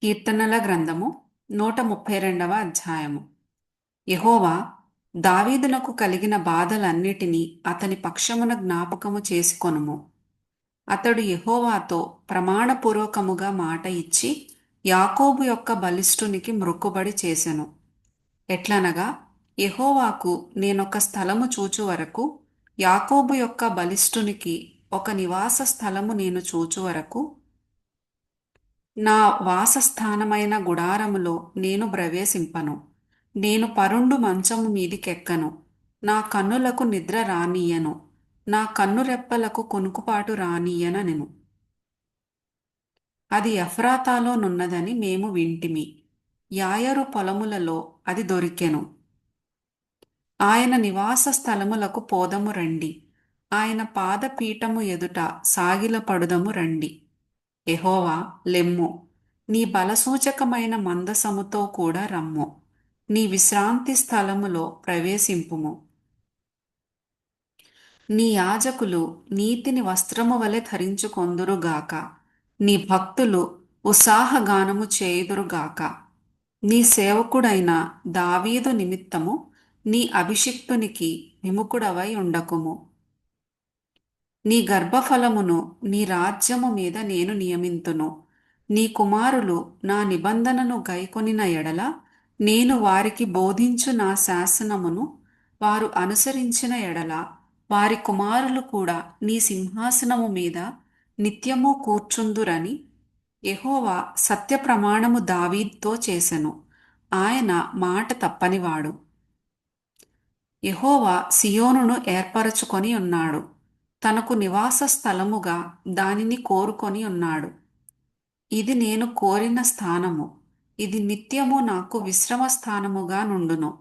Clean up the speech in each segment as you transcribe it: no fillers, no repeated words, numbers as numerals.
కీర్తనల గ్రంథము 132వ అధ్యాయము. యెహోవా దావీదునకు కలిగిన బాధలన్నిటినీ అతని పక్షమున జ్ఞాపకము చేసుకొనుము. అతడు యెహోవాతో ప్రమాణపూర్వకముగా మాట ఇచ్చి యాకోబు యొక్క బలిష్ఠునికి మ్రొక్కుబడి చేసెను. ఎట్లనగా, యెహోవాకు నేనొక స్థలము చూచు వరకు, యాకోబు యొక్క బలిష్ఠునికి ఒక నివాస స్థలము నేను చూచు వరకు, నా వాసస్థానమైన గుడారములో నేను ప్రవేశింపను. నేను పరుండు మంచము మీదికెక్కను. నా కన్నులకు నిద్ర రానియ్యను. నా కన్నురెప్పలకు కునుకుపాటు రానియ్యనెను. అది ఎఫ్రాతాలో నున్నదని మేము వింటిమి. యాయరు పొలములలో అది దొరికెను. ఆయన నివాస స్థలములకు పోదము రండి. ఆయన పాదపీఠము ఎదుట సాగిలపడుదము రండి. యెహోవా లెమ్ము, నీ బలసూచకమైన మందసముతో కూడా రమ్ము. నీ విశ్రాంతి స్థలములో ప్రవేశింపుము. నీ యాజకులు నీతిని వస్త్రము వలె ధరించుకొందురుగాక. నీ భక్తులు ఉత్సాహగానము చేయుదురుగాక. నీ సేవకుడైన దావీదు నిమిత్తము నీ అభిషిక్తునికి విముఖుడవై ఉండకుము. నీ గర్భఫలమును నీ రాజ్యము మీద నేను నియమింతును. నీ కుమారులు నా నిబంధనను గైకొనిన ఎడల, నేను వారికి బోధించు నా శాసనమును వారు అనుసరించిన ఎడల, వారి కుమారులు కూడా నీ సింహాసనము మీద నిత్యము కూర్చుందురని యెహోవా సత్య ప్రమాణము దావీదుతో చేసెను. ఆయన మాట తప్పనివాడు. యెహోవా సియోనును ఏర్పరచుకొని ఉన్నాడు. తనకు నివాస స్థలముగా దానిని కోరుకొని ఉన్నాడు. ఇది నేను కోరిన స్థానము. ఇది నిత్యము నాకు విశ్రమ స్థానముగా నుండును.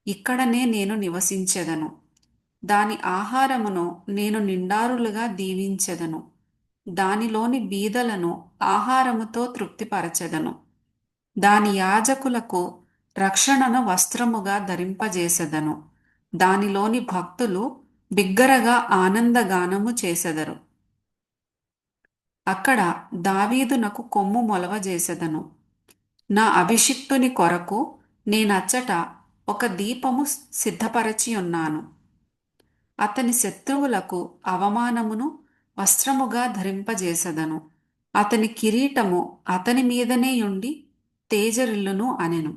ఇక్కడనే నేను నివసించెదను. దాని ఆహారమును నేను నిండారులుగా దీవించెదను. దానిలోని బీదలను ఆహారముతో తృప్తిపరచెదను. దాని యాజకులకు రక్షణను వస్త్రముగా ధరింపజేసెదను. దానిలోని భక్తులు బిగ్గరగా ఆనందగానము చేసెదరు. అక్కడ దావీదునకు కొమ్ము మొలవజేసెదను. నా అభిషిక్తుని కొరకు నేనచ్చట ఒక దీపము సిద్ధపరచి ఉన్నాను. అతని శత్రువులకు అవమానమును వస్త్రముగా ధరింపజేసెదను. అతని కిరీటము అతని మీదనే యుండి తేజరిల్లును అనెను.